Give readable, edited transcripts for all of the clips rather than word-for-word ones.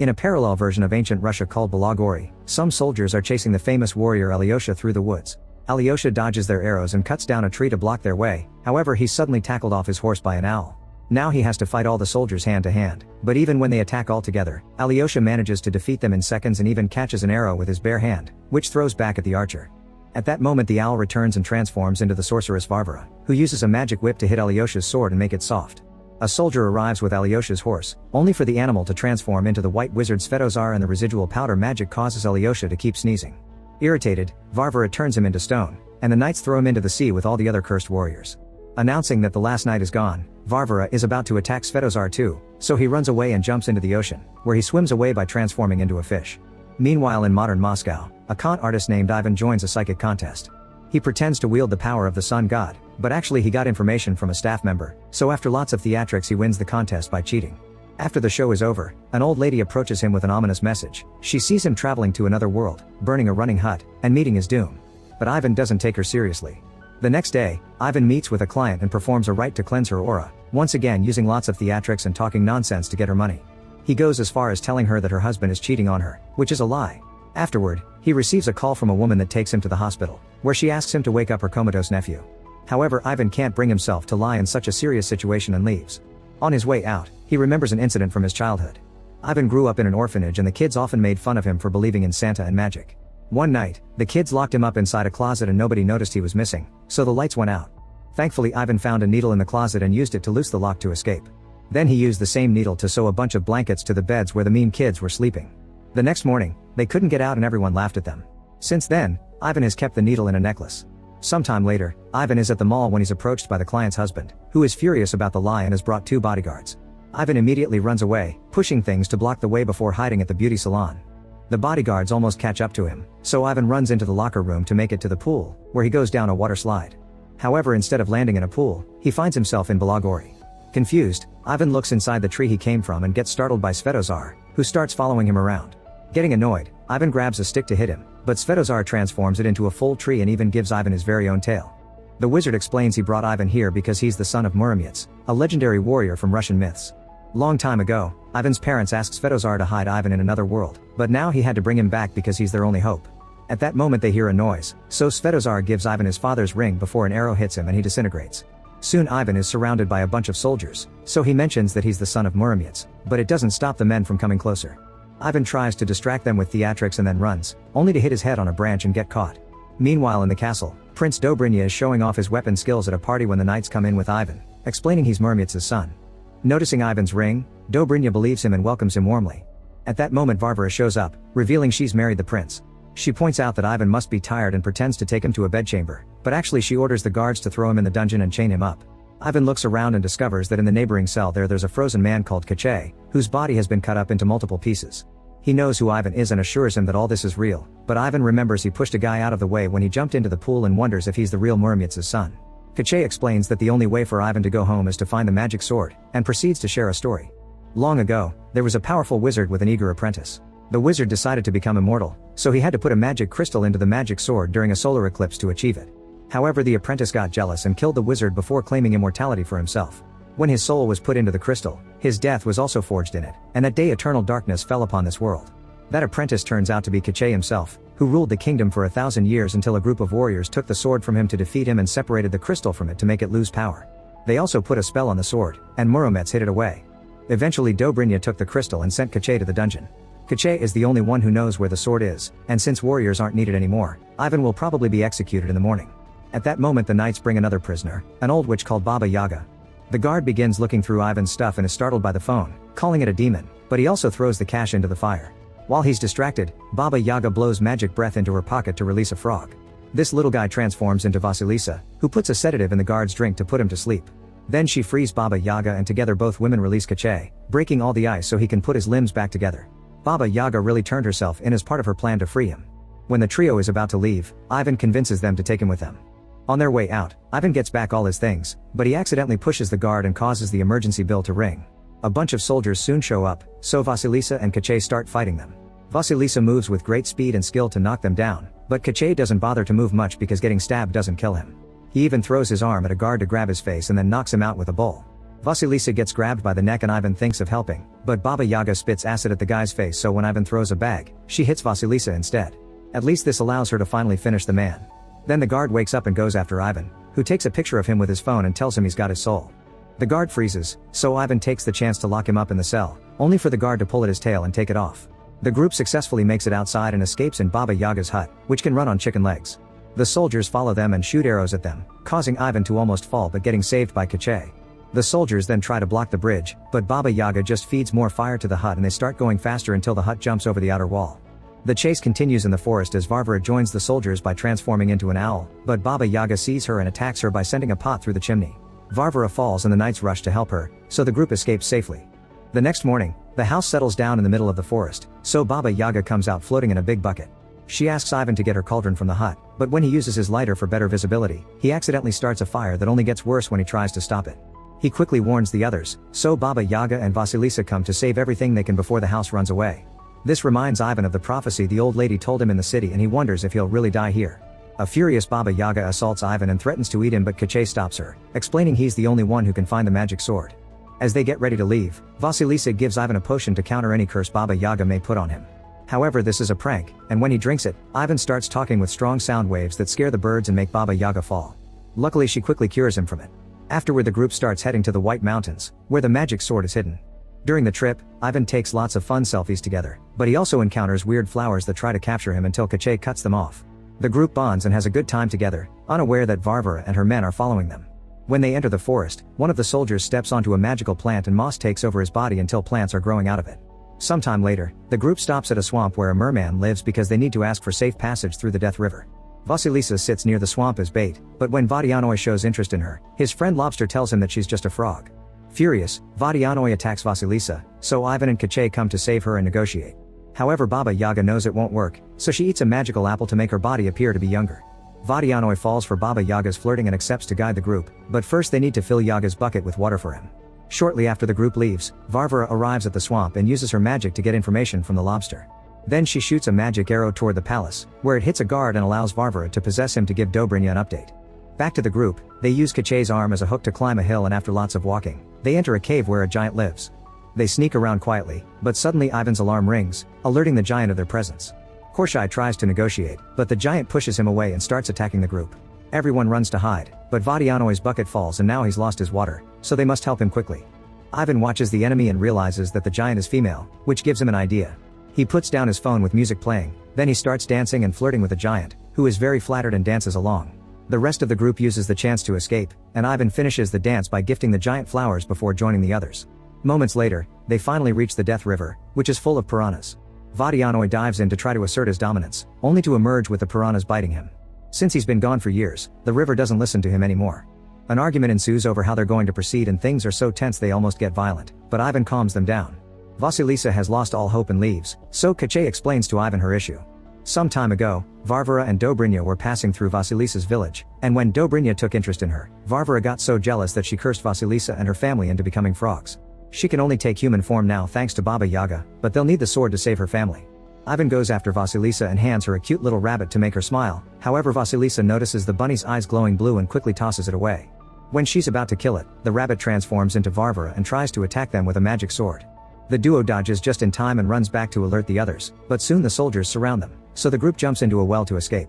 In a parallel version of ancient Russia called Balagori, some soldiers are chasing the famous warrior Alyosha through the woods. Alyosha dodges their arrows and cuts down a tree to block their way, however he's suddenly tackled off his horse by an owl. Now he has to fight all the soldiers hand to hand, but even when they attack all together, Alyosha manages to defeat them in seconds and even catches an arrow with his bare hand, which throws back at the archer. At that moment the owl returns and transforms into the sorceress Varvara, who uses a magic whip to hit Alyosha's sword and make it soft. A soldier arrives with Alyosha's horse, only for the animal to transform into the white wizard Svetozar, and the residual powder magic causes Alyosha to keep sneezing. Irritated, Varvara turns him into stone, and the knights throw him into the sea with all the other cursed warriors. Announcing that the last knight is gone, Varvara is about to attack Svetozar too, so he runs away and jumps into the ocean, where he swims away by transforming into a fish. Meanwhile in modern Moscow, a con artist named Ivan joins a psychic contest. He pretends to wield the power of the sun god, but actually he got information from a staff member, so after lots of theatrics he wins the contest by cheating. After the show is over, an old lady approaches him with an ominous message. She sees him traveling to another world, burning a running hut, and meeting his doom. But Ivan doesn't take her seriously. The next day, Ivan meets with a client and performs a rite to cleanse her aura, once again using lots of theatrics and talking nonsense to get her money. He goes as far as telling her that her husband is cheating on her, which is a lie. Afterward, he receives a call from a woman that takes him to the hospital, where she asks him to wake up her comatose nephew. However, Ivan can't bring himself to lie in such a serious situation and leaves. On his way out, he remembers an incident from his childhood. Ivan grew up in an orphanage and the kids often made fun of him for believing in Santa and magic. One night, the kids locked him up inside a closet and nobody noticed he was missing, so the lights went out. Thankfully Ivan found a needle in the closet and used it to loose the lock to escape. Then he used the same needle to sew a bunch of blankets to the beds where the mean kids were sleeping. The next morning, they couldn't get out and everyone laughed at them. Since then, Ivan has kept the needle in a necklace. Sometime later, Ivan is at the mall when he's approached by the client's husband, who is furious about the lie and has brought 2 bodyguards. Ivan immediately runs away, pushing things to block the way before hiding at the beauty salon. The bodyguards almost catch up to him, so Ivan runs into the locker room to make it to the pool, where he goes down a water slide. However, instead of landing in a pool, he finds himself in Balagori. Confused, Ivan looks inside the tree he came from and gets startled by Svetozar, who starts following him around. Getting annoyed, Ivan grabs a stick to hit him, but Svetozar transforms it into a full tree and even gives Ivan his very own tail. The wizard explains he brought Ivan here because he's the son of Muromets, a legendary warrior from Russian myths. Long time ago, Ivan's parents asked Svetozar to hide Ivan in another world, but now he had to bring him back because he's their only hope. At that moment they hear a noise, so Svetozar gives Ivan his father's ring before an arrow hits him and he disintegrates. Soon Ivan is surrounded by a bunch of soldiers, so he mentions that he's the son of Muromets, but it doesn't stop the men from coming closer. Ivan tries to distract them with theatrics and then runs, only to hit his head on a branch and get caught. Meanwhile in the castle, Prince Dobrynya is showing off his weapon skills at a party when the knights come in with Ivan, explaining he's Muromets' son. Noticing Ivan's ring, Dobrynya believes him and welcomes him warmly. At that moment Varvara shows up, revealing she's married the prince. She points out that Ivan must be tired and pretends to take him to a bedchamber, but actually she orders the guards to throw him in the dungeon and chain him up. Ivan looks around and discovers that in the neighboring cell there's a frozen man called Kachay, whose body has been cut up into multiple pieces. He knows who Ivan is and assures him that all this is real, but Ivan remembers he pushed a guy out of the way when he jumped into the pool and wonders if he's the real Muromets' son. Kachay explains that the only way for Ivan to go home is to find the magic sword, and proceeds to share a story. Long ago, there was a powerful wizard with an eager apprentice. The wizard decided to become immortal, so he had to put a magic crystal into the magic sword during a solar eclipse to achieve it. However, the apprentice got jealous and killed the wizard before claiming immortality for himself. When his soul was put into the crystal, his death was also forged in it, and that day eternal darkness fell upon this world. That apprentice turns out to be Kachay himself, who ruled the kingdom for 1,000 years until a group of warriors took the sword from him to defeat him and separated the crystal from it to make it lose power. They also put a spell on the sword, and Muromets hid it away. Eventually Dobrynya took the crystal and sent Kachay to the dungeon. Kachay is the only one who knows where the sword is, and since warriors aren't needed anymore, Ivan will probably be executed in the morning. At that moment the knights bring another prisoner, an old witch called Baba Yaga. The guard begins looking through Ivan's stuff and is startled by the phone, calling it a demon, but he also throws the cash into the fire. While he's distracted, Baba Yaga blows magic breath into her pocket to release a frog. This little guy transforms into Vasilisa, who puts a sedative in the guard's drink to put him to sleep. Then she frees Baba Yaga and together both women release Kachay, breaking all the ice so he can put his limbs back together. Baba Yaga really turned herself in as part of her plan to free him. When the trio is about to leave, Ivan convinces them to take him with them. On their way out, Ivan gets back all his things, but he accidentally pushes the guard and causes the emergency bell to ring. A bunch of soldiers soon show up, so Vasilisa and Kachay start fighting them. Vasilisa moves with great speed and skill to knock them down, but Kachay doesn't bother to move much because getting stabbed doesn't kill him. He even throws his arm at a guard to grab his face and then knocks him out with a bowl. Vasilisa gets grabbed by the neck and Ivan thinks of helping, but Baba Yaga spits acid at the guy's face, so when Ivan throws a bag, she hits Vasilisa instead. At least this allows her to finally finish the man. Then the guard wakes up and goes after Ivan, who takes a picture of him with his phone and tells him he's got his soul. The guard freezes, so Ivan takes the chance to lock him up in the cell, only for the guard to pull at his tail and take it off. The group successfully makes it outside and escapes in Baba Yaga's hut, which can run on chicken legs. The soldiers follow them and shoot arrows at them, causing Ivan to almost fall but getting saved by Kache. The soldiers then try to block the bridge, but Baba Yaga just feeds more fire to the hut and they start going faster until the hut jumps over the outer wall. The chase continues in the forest as Varvara joins the soldiers by transforming into an owl, but Baba Yaga sees her and attacks her by sending a pot through the chimney. Varvara falls and the knights rush to help her, so the group escapes safely. The next morning, the house settles down in the middle of the forest, so Baba Yaga comes out floating in a big bucket. She asks Ivan to get her cauldron from the hut, but when he uses his lighter for better visibility, he accidentally starts a fire that only gets worse when he tries to stop it. He quickly warns the others, so Baba Yaga and Vasilisa come to save everything they can before the house runs away. This reminds Ivan of the prophecy the old lady told him in the city and he wonders if he'll really die here. A furious Baba Yaga assaults Ivan and threatens to eat him, but Kache stops her, explaining he's the only one who can find the magic sword. As they get ready to leave, Vasilisa gives Ivan a potion to counter any curse Baba Yaga may put on him. However, this is a prank, and when he drinks it, Ivan starts talking with strong sound waves that scare the birds and make Baba Yaga fall. Luckily she quickly cures him from it. Afterward the group starts heading to the White Mountains, where the magic sword is hidden. During the trip, Ivan takes lots of fun selfies together, but he also encounters weird flowers that try to capture him until Kache cuts them off. The group bonds and has a good time together, unaware that Varvara and her men are following them. When they enter the forest, one of the soldiers steps onto a magical plant and moss takes over his body until plants are growing out of it. Sometime later, the group stops at a swamp where a merman lives because they need to ask for safe passage through the Death River. Vasilisa sits near the swamp as bait, but when Vadianoi shows interest in her, his friend Lobster tells him that she's just a frog. Furious, Vadianoi attacks Vasilisa, so Ivan and Kache come to save her and negotiate. However, Baba Yaga knows it won't work, so she eats a magical apple to make her body appear to be younger. Vadianoi falls for Baba Yaga's flirting and accepts to guide the group, but first they need to fill Yaga's bucket with water for him. Shortly after the group leaves, Varvara arrives at the swamp and uses her magic to get information from the lobster. Then she shoots a magic arrow toward the palace, where it hits a guard and allows Varvara to possess him to give Dobrynya an update. Back to the group, they use Kache's arm as a hook to climb a hill, and after lots of walking, they enter a cave where a giant lives. They sneak around quietly, but suddenly Ivan's alarm rings, alerting the giant of their presence. Korshai tries to negotiate, but the giant pushes him away and starts attacking the group. Everyone runs to hide, but Vadianoi's bucket falls and now he's lost his water, so they must help him quickly. Ivan watches the enemy and realizes that the giant is female, which gives him an idea. He puts down his phone with music playing, then he starts dancing and flirting with the giant, who is very flattered and dances along. The rest of the group uses the chance to escape, and Ivan finishes the dance by gifting the giant flowers before joining the others. Moments later, they finally reach the Death River, which is full of piranhas. Vadianoi dives in to try to assert his dominance, only to emerge with the piranhas biting him. Since he's been gone for years, the river doesn't listen to him anymore. An argument ensues over how they're going to proceed and things are so tense they almost get violent, but Ivan calms them down. Vasilisa has lost all hope and leaves, so Kache explains to Ivan her issue. Some time ago, Varvara and Dobrynya were passing through Vasilisa's village, and when Dobrynya took interest in her, Varvara got so jealous that she cursed Vasilisa and her family into becoming frogs. She can only take human form now thanks to Baba Yaga, but they'll need the sword to save her family. Ivan goes after Vasilisa and hands her a cute little rabbit to make her smile, however Vasilisa notices the bunny's eyes glowing blue and quickly tosses it away. When she's about to kill it, the rabbit transforms into Varvara and tries to attack them with a magic sword. The duo dodges just in time and runs back to alert the others, but soon the soldiers surround them, so the group jumps into a well to escape.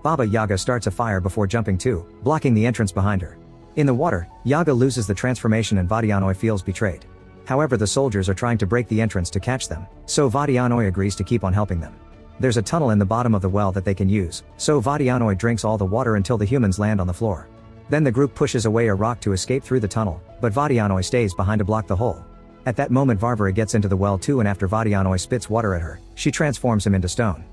Baba Yaga starts a fire before jumping too, blocking the entrance behind her. In the water, Yaga loses the transformation and Vadianoi feels betrayed. However, the soldiers are trying to break the entrance to catch them, so Vadianoi agrees to keep on helping them. There's a tunnel in the bottom of the well that they can use, so Vadianoi drinks all the water until the humans land on the floor. Then the group pushes away a rock to escape through the tunnel, but Vadianoi stays behind to block the hole. At that moment Varvara gets into the well too, and after Vadianoi spits water at her, she transforms him into stone.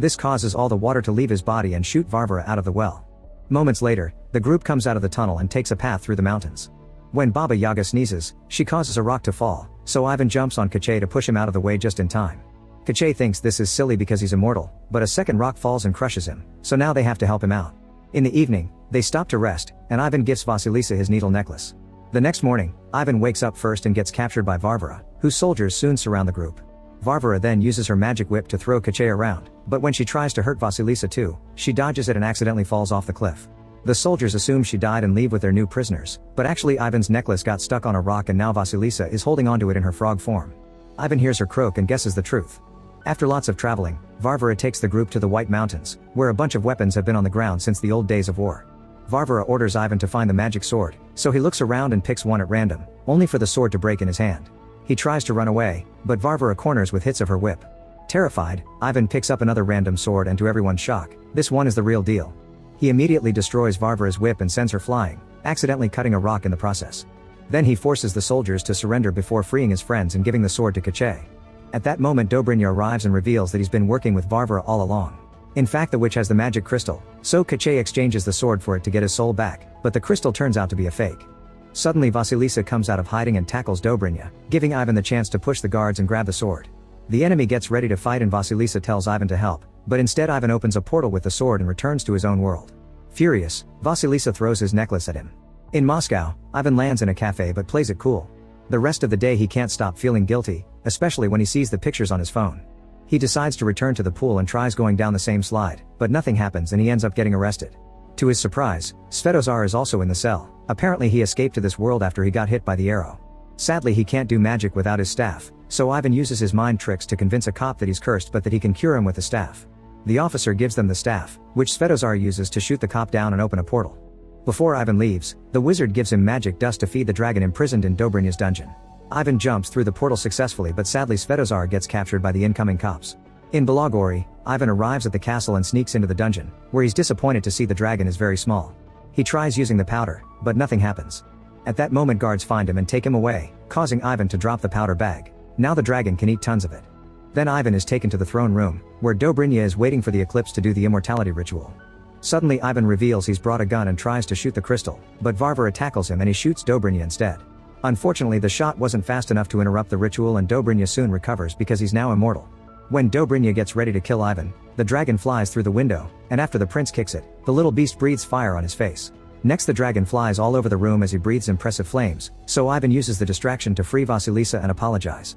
This causes all the water to leave his body and shoot Varvara out of the well. Moments later, the group comes out of the tunnel and takes a path through the mountains. When Baba Yaga sneezes, she causes a rock to fall, so Ivan jumps on Kache to push him out of the way just in time. Kache thinks this is silly because he's immortal, but a second rock falls and crushes him, so now they have to help him out. In the evening, they stop to rest, and Ivan gifts Vasilisa his needle necklace. The next morning, Ivan wakes up first and gets captured by Varvara, whose soldiers soon surround the group. Varvara then uses her magic whip to throw Kache around, but when she tries to hurt Vasilisa too, she dodges it and accidentally falls off the cliff. The soldiers assume she died and leave with their new prisoners, but actually Ivan's necklace got stuck on a rock and now Vasilisa is holding onto it in her frog form. Ivan hears her croak and guesses the truth. After lots of traveling, Varvara takes the group to the White Mountains, where a bunch of weapons have been on the ground since the old days of war. Varvara orders Ivan to find the magic sword, so he looks around and picks one at random, only for the sword to break in his hand. He tries to run away, but Varvara corners with hits of her whip. Terrified, Ivan picks up another random sword and to everyone's shock, this one is the real deal. He immediately destroys Varvara's whip and sends her flying, accidentally cutting a rock in the process. Then he forces the soldiers to surrender before freeing his friends and giving the sword to Kache. At that moment Dobrynya arrives and reveals that he's been working with Varvara all along. In fact the witch has the magic crystal, so Kache exchanges the sword for it to get his soul back, but the crystal turns out to be a fake. Suddenly Vasilisa comes out of hiding and tackles Dobrynya, giving Ivan the chance to push the guards and grab the sword. The enemy gets ready to fight and Vasilisa tells Ivan to help, but instead Ivan opens a portal with the sword and returns to his own world. Furious, Vasilisa throws his necklace at him. In Moscow, Ivan lands in a cafe but plays it cool. The rest of the day he can't stop feeling guilty, especially when he sees the pictures on his phone. He decides to return to the pool and tries going down the same slide, but nothing happens and he ends up getting arrested. To his surprise, Svetozar is also in the cell. Apparently he escaped to this world after he got hit by the arrow. Sadly he can't do magic without his staff, so Ivan uses his mind tricks to convince a cop that he's cursed but that he can cure him with the staff. The officer gives them the staff, which Svetozar uses to shoot the cop down and open a portal. Before Ivan leaves, the wizard gives him magic dust to feed the dragon imprisoned in Dobrynya's dungeon. Ivan jumps through the portal successfully but sadly Svetozar gets captured by the incoming cops. In Balagori, Ivan arrives at the castle and sneaks into the dungeon, where he's disappointed to see the dragon is very small. He tries using the powder, but nothing happens. At that moment guards find him and take him away, causing Ivan to drop the powder bag. Now the dragon can eat tons of it. Then Ivan is taken to the throne room, where Dobrynya is waiting for the eclipse to do the immortality ritual. Suddenly Ivan reveals he's brought a gun and tries to shoot the crystal, but Varvara tackles him and he shoots Dobrynya instead. Unfortunately the shot wasn't fast enough to interrupt the ritual and Dobrynya soon recovers because he's now immortal. When Dobrynya gets ready to kill Ivan, the dragon flies through the window, and after the prince kicks it, the little beast breathes fire on his face. Next the dragon flies all over the room as he breathes impressive flames, so Ivan uses the distraction to free Vasilisa and apologize.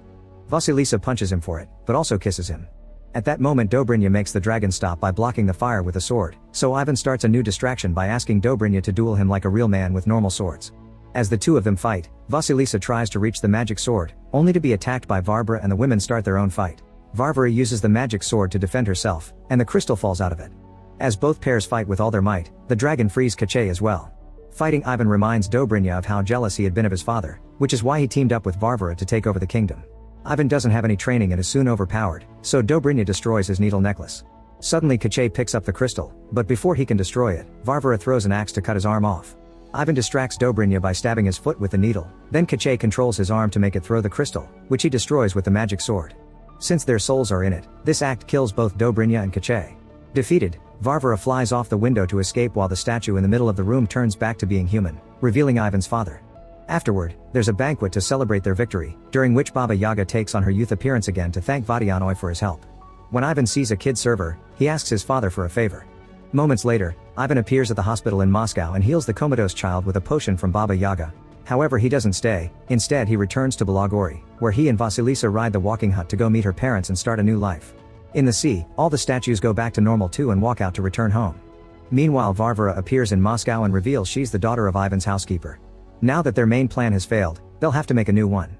Vasilisa punches him for it, but also kisses him. At that moment Dobrynya makes the dragon stop by blocking the fire with a sword, so Ivan starts a new distraction by asking Dobrynya to duel him like a real man with normal swords. As the two of them fight, Vasilisa tries to reach the magic sword, only to be attacked by Varvara and the women start their own fight. Varvara uses the magic sword to defend herself, and the crystal falls out of it. As both pairs fight with all their might, the dragon frees Kache as well. Fighting Ivan reminds Dobrynya of how jealous he had been of his father, which is why he teamed up with Varvara to take over the kingdom. Ivan doesn't have any training and is soon overpowered, so Dobrynya destroys his needle necklace. Suddenly Kache picks up the crystal, but before he can destroy it, Varvara throws an axe to cut his arm off. Ivan distracts Dobrynya by stabbing his foot with the needle, then Kache controls his arm to make it throw the crystal, which he destroys with the magic sword. Since their souls are in it, this act kills both Dobrynya and Kache. Defeated, Varvara flies off the window to escape while the statue in the middle of the room turns back to being human, revealing Ivan's father. Afterward, there's a banquet to celebrate their victory, during which Baba Yaga takes on her youth appearance again to thank Vadianoy for his help. When Ivan sees a kid server, he asks his father for a favor. Moments later, Ivan appears at the hospital in Moscow and heals the comatose child with a potion from Baba Yaga. However he doesn't stay, instead he returns to Balagori, where he and Vasilisa ride the walking hut to go meet her parents and start a new life. In the sea, all the statues go back to normal too and walk out to return home. Meanwhile Varvara appears in Moscow and reveals she's the daughter of Ivan's housekeeper. Now that their main plan has failed, they'll have to make a new one.